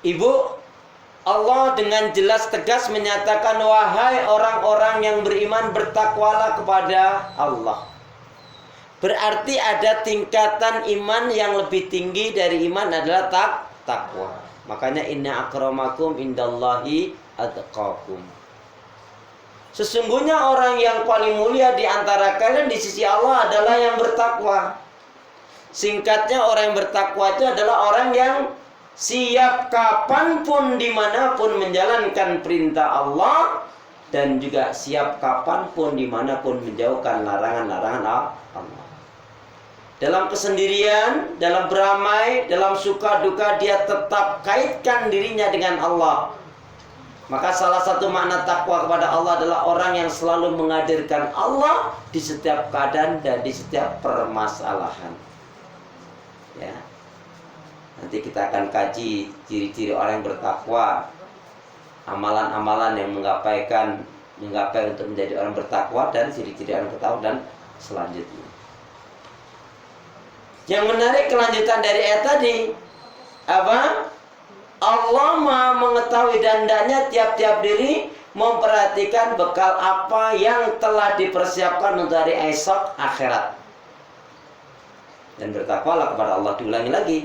Ibu, Allah dengan jelas tegas menyatakan, wahai orang-orang yang beriman, bertakwalah kepada Allah. Berarti ada tingkatan iman yang lebih tinggi dari iman adalah takwa. Makanya inna akramakum indallahi atqakum. Sesungguhnya orang yang paling mulia di antara kalian di sisi Allah adalah yang bertakwa. Singkatnya, orang yang bertakwa itu adalah orang yang siap kapanpun dimanapun menjalankan perintah Allah, dan juga siap kapanpun dimanapun menjauhkan larangan-larangan Allah. Dalam kesendirian, dalam beramai, dalam suka duka, dia tetap kaitkan dirinya dengan Allah. Maka salah satu makna takwa kepada Allah adalah orang yang selalu menghadirkan Allah di setiap keadaan dan di setiap permasalahan. Ya. Nanti kita akan kaji ciri-ciri orang yang bertakwa, amalan-amalan yang menggapai untuk menjadi orang bertakwa, dan ciri-ciri orang bertakwa dan selanjutnya. Yang menarik kelanjutan dari ayat tadi, apa? Allah Maha mengetahui dan hendaknya tiap-tiap diri memperhatikan bekal apa yang telah dipersiapkan untuk hari esok akhirat. Dan bertakwalah kepada Allah. Diulangi lagi,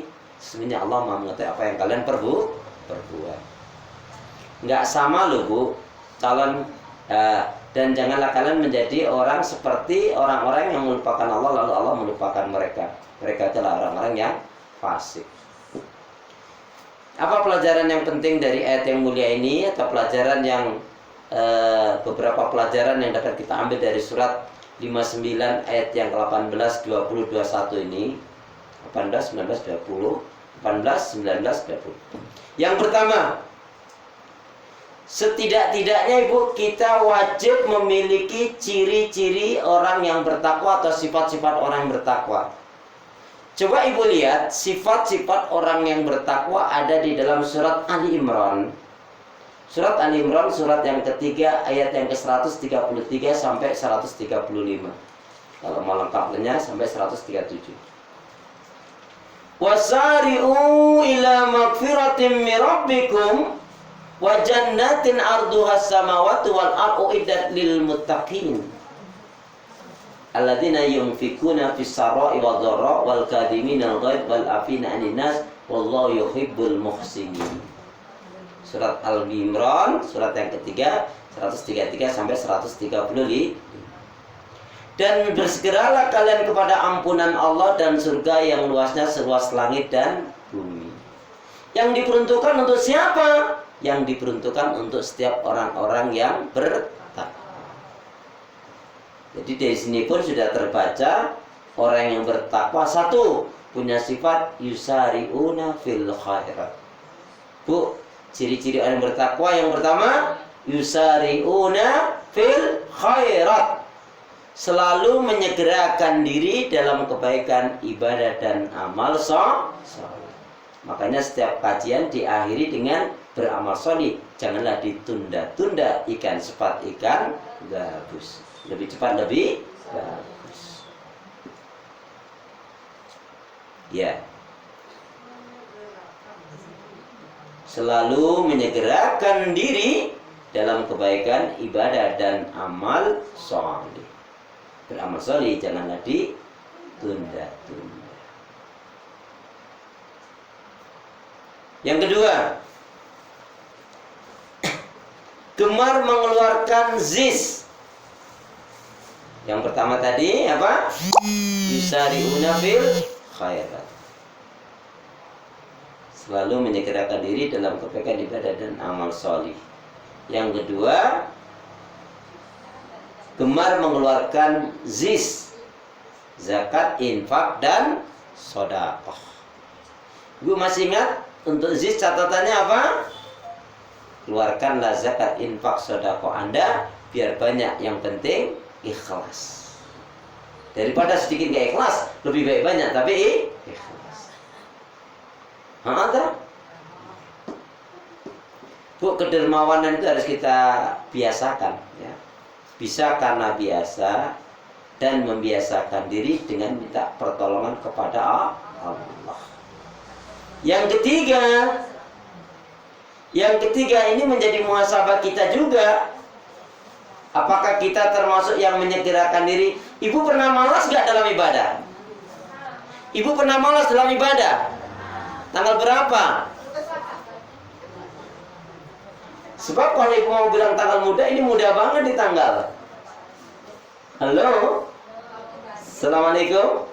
sesungguhnya Allah Maha mengetahui apa yang kalian perbuat. Nggak sama loh Bu, dan janganlah kalian menjadi orang seperti orang-orang yang melupakan Allah lalu Allah melupakan mereka. Mereka adalah orang-orang yang fasik. Apa pelajaran yang penting dari ayat yang mulia ini, atau pelajaran yang beberapa pelajaran yang dapat kita ambil dari surat 59 ayat yang ke-18, 20, 21 ini? 18, 19, 20, 18, 19, 20. Yang pertama, setidak-tidaknya Ibu, kita wajib memiliki ciri-ciri orang yang bertakwa atau sifat-sifat orang yang bertakwa. Coba Ibu lihat sifat-sifat orang yang bertakwa ada di dalam surat Ali Imran. Surat Ali Imran, surat yang ketiga, ayat yang ke-133 sampai 135. Kalau mau lengkapnya sampai 137. Wasari'u ila magfiratin min rabbikum wa jannatin arduhas samawati wal ardu iddat lil muttaqin alladzina yunfikuna fis sarai wad dharra wal kadhimina al ghaidh wal afina 'anil nas wallahu yuhibbul muhsinin. Surat Al-Imran, surat yang ketiga, 133 sampai 135. Dan bersegeralah kalian kepada ampunan Allah dan surga yang luasnya seluas langit dan bumi. Yang diperuntukkan untuk siapa? Yang diperuntukkan untuk setiap orang-orang yang bertakwa. Jadi dari sini pun sudah terbaca orang yang bertakwa, satu, punya sifat yusari'una fil khairat. Bu, ciri-ciri orang yang bertakwa yang pertama, yusari'una fil khairat. Selalu menyegerakan diri dalam kebaikan ibadah dan amal soleh. Makanya setiap kajian diakhiri dengan beramal soleh. Janganlah ditunda-tunda, ikan cepat ikan gabus. Lebih cepat lebih bagus. Ya. Selalu menyegerakan diri dalam kebaikan ibadah dan amal soleh. Beramal soleh janganlah ditunda-tunda. Yang kedua, gemar mengeluarkan zis. Yang pertama tadi apa? Yusari'una fil khairat. Selalu menyegerakan diri dalam kebaikan ibadah dan amal soleh. Yang kedua, gemar mengeluarkan zis, zakat, infak, dan sedekah. Ibu masih ingat untuk zis catatannya apa? Keluarkanlah zakat, infak, sedekah Anda biar banyak, yang penting ikhlas. Daripada sedikit gak ikhlas, lebih baik banyak tapi ikhlas. Ada? Bu, kedermawanan itu harus kita biasakan ya. Bisa karena biasa dan membiasakan diri dengan minta pertolongan kepada Allah. Yang ketiga, Yang ketiga, ini menjadi muhasabah kita juga. Apakah kita termasuk yang menyegerakan diri? Ibu pernah malas gak dalam ibadah? Ibu pernah malas dalam ibadah? Tanggal berapa? Sebab kalau ibu mau bilang tanggal muda, ini mudah banget di tanggal. Halo? Assalamualaikum.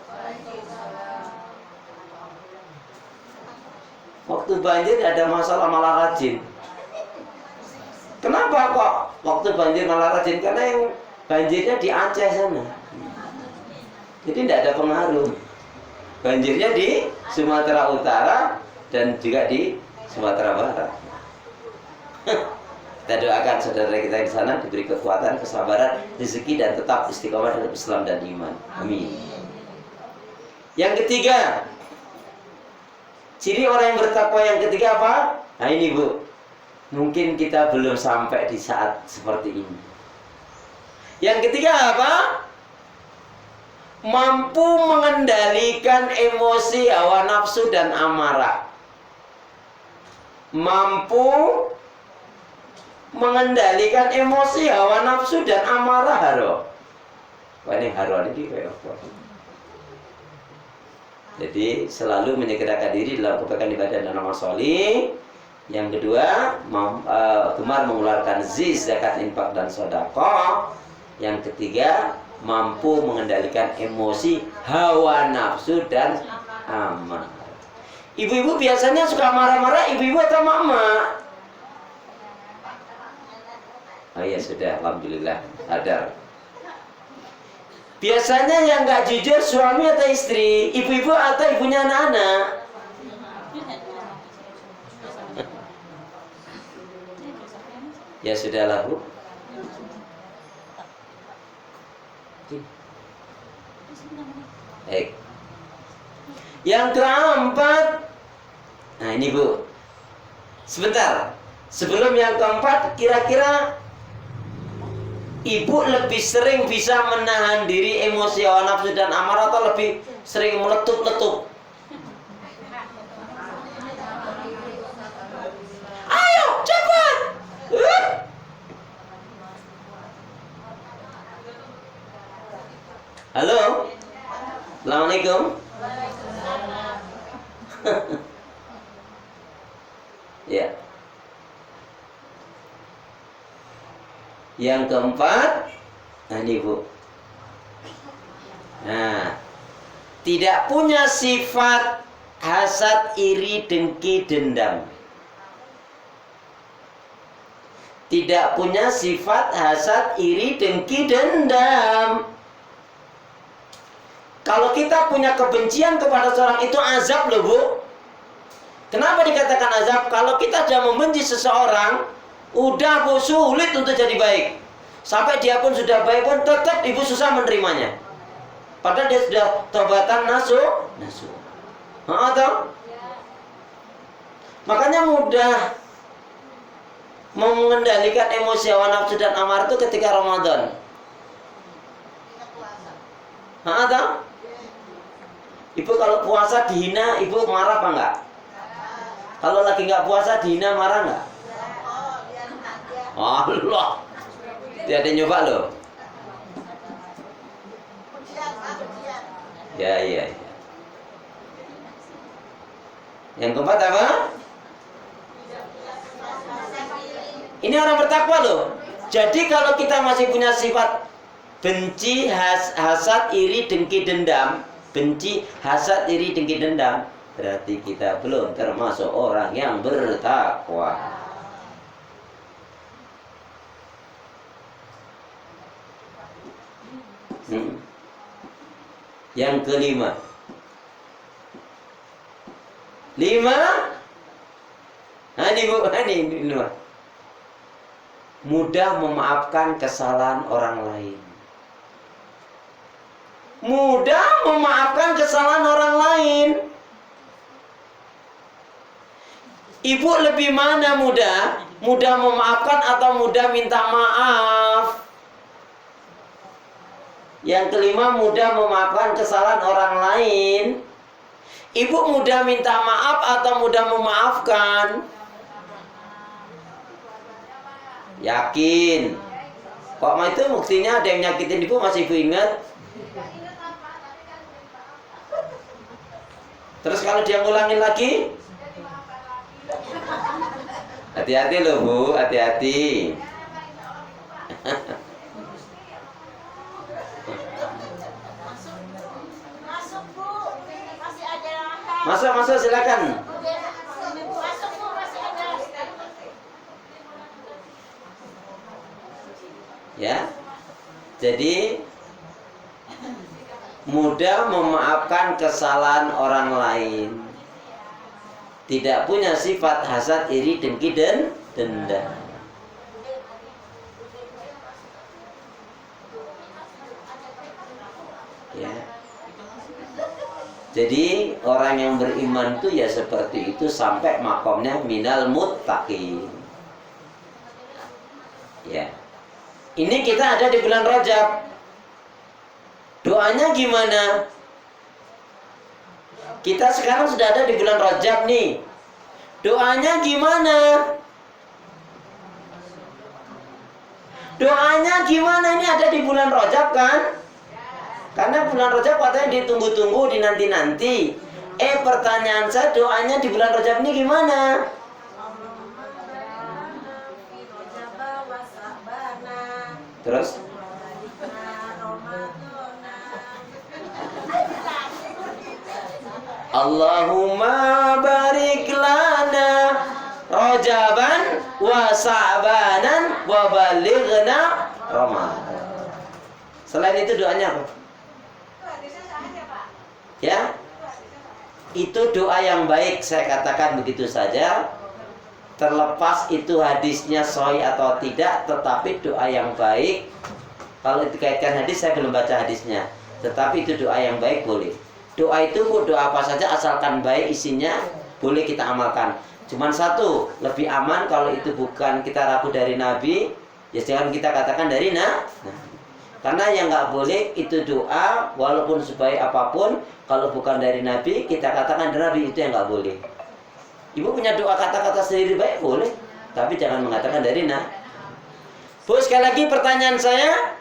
Waktu banjir ada masalah malah rajin. Kenapa kok waktu banjir malah rajin? Karena yang banjirnya di Aceh sana. Jadi tidak ada pengaruh. Banjirnya di Sumatera Utara dan juga di Sumatera Barat. Kita doakan saudara kita di sana diberi kekuatan, kesabaran, rezeki dan tetap istiqomah dalam Islam dan iman. Amin. Yang ketiga, ciri orang yang bertakwa yang ketiga apa? Nah ini Bu, mungkin kita belum sampai di saat seperti ini. Yang ketiga apa? Mampu mengendalikan emosi, hawa nafsu dan amarah. Mampu mengendalikan emosi, hawa nafsu dan amarah haro. Wah ini haro ini kayak apa? Jadi selalu menyegerakan diri dalam kebaikan ibadah dan amal soleh. Yang kedua, gemar mengeluarkan zakat, infak dan sedekah. Yang ketiga, mampu mengendalikan emosi, hawa nafsu dan amarah. Ibu-ibu biasanya suka marah-marah, ibu-ibu atau mama? Oh ya sudah, alhamdulillah sadar. Biasanya yang nggak jujur suami atau istri, ibu-ibu atau ibunya anak-anak? Ya sudahlah Bu. Baik. Yang keempat, nah ini Bu. Sebentar. Sebelum yang keempat, kira-kira ibu lebih sering bisa menahan diri emosi, hawa nafsu dan amarah atau lebih sering meletup-letup? Ayo, cepat! Halo? Assalamualaikum. Ya. Yang keempat, nah ini Bu. Nah, tidak punya sifat hasad, iri, dengki, dendam. Tidak punya sifat hasad, iri, dengki, dendam. Kalau kita punya kebencian kepada seorang itu azab loh Bu. Kenapa dikatakan azab? Kalau kita sudah membenci seseorang, udah Bu, sulit untuk jadi baik. Sampai dia pun sudah baik pun tetap ibu susah menerimanya. Padahal dia sudah tobatan nasuh. Atau? Makanya mudah mengendalikan emosi, hawa nafsu dan amarah itu ketika Ramadan. Atau? Ibu kalau puasa dihina, ibu marah apa enggak? Kalau lagi nggak puasa dihina, marah enggak? Allah, dia ada nyoba loh. Ya. Yang keempat apa? Ini orang bertakwa loh. Jadi kalau kita masih punya sifat benci, hasad, iri, dengki, dendam, benci, hasad, iri, dengki, dendam, berarti kita belum termasuk orang yang bertakwa. Yang kelima, 5. Nah ini Bu, ini mudah memaafkan kesalahan orang lain. Mudah memaafkan kesalahan orang lain. Ibu lebih mana mudah? Mudah memaafkan atau mudah minta maaf? Yang kelima, mudah memaafkan kesalahan orang lain. Ibu mudah minta maaf atau mudah memaafkan? Yakin. Kok itu buktinya ada yang nyakitin ibu masih ibu ingat? Terus kalau dia ngulangin lagi? Hati-hati loh Bu, hati-hati. Masuk silakan. Ya. Jadi mudah memaafkan kesalahan orang lain. Tidak punya sifat hasad, iri, dengki dan dendam. Ya. Jadi orang yang beriman itu ya seperti itu sampai makomnya minal muttaqin. Ya. Ini kita ada di bulan Rajab. Doanya gimana? Kita sekarang sudah ada di bulan Rajab nih. Doanya gimana? Doanya gimana? Ini ada di bulan Rajab kan? Karena bulan Rajab katanya ditunggu-tunggu, dinanti-nanti. Pertanyaan saya, doanya di bulan Rajab ini gimana? Terus? Allahumma barik lana Rajaban wa Sa'banan wa balighna Ramadan. Selain itu doanya apa? Ya, itu doa yang baik, saya katakan begitu saja. Terlepas itu hadisnya sahih atau tidak, tetapi doa yang baik. Kalau dikaitkan hadis, saya belum baca hadisnya, tetapi itu doa yang baik boleh. Doa itu doa apa saja asalkan baik isinya, boleh kita amalkan. Cuman satu, lebih aman kalau itu bukan kita ragu dari Nabi, ya jangan kita katakan dari karena yang nggak boleh itu doa walaupun sebaik apapun, kalau bukan dari Nabi kita katakan dari Nabi, itu yang nggak boleh. Ibu punya doa kata-kata sendiri baik boleh, tapi jangan mengatakan dari Bu, sekali lagi pertanyaan saya,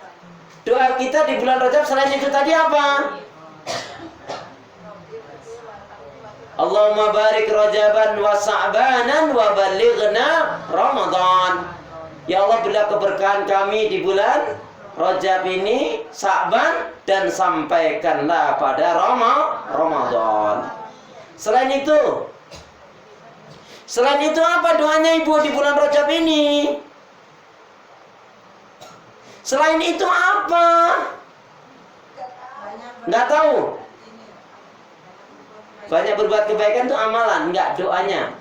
doa kita di bulan Rajab selain itu tadi apa? Allahumma barik Rajaban wa Sa'banan wa balighna Ramadan. Ya Allah, berilah keberkahan kami di bulan Rajab ini, Sa'ban, dan sampaikanlah pada Ramadan. Selain itu apa doanya Ibu di bulan Rajab ini? Selain itu apa? Nggak tahu. Banyak berbuat kebaikan itu amalan, enggak doanya.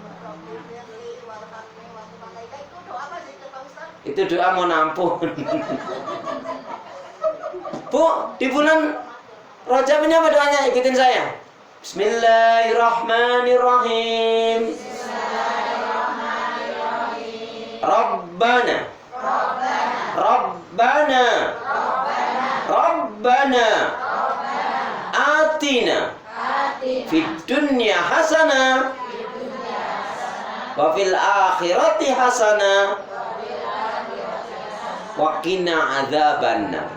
Itu doa mau nampun. Bu, di bulan Rajab ini apa doanya? Ikutin saya. Bismillahirrahmanirrahim. Rabbana Atina fid dunya hasanah wa fil akhirati hasanah wa qina adzabannar.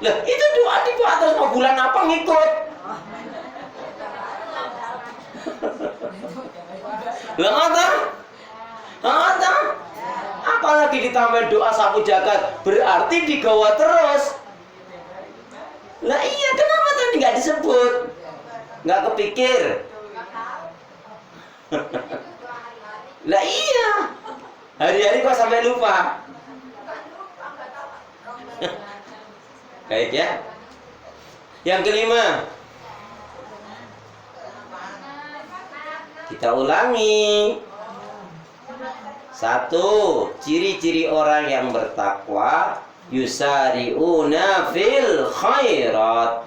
Lah, itu doa di atas mau bulan apa ngikut? Lah ada. Apalagi ditambah doa sapu jagat, berarti digawa terus. Lah iya, kenapa tadi nggak disebut? Nggak kepikir. Lah iya, hari-hari kok sampai lupa. Baik ya. Yang kelima, kita ulangi. Satu, ciri-ciri orang yang bertakwa, yusari'una fil khairat.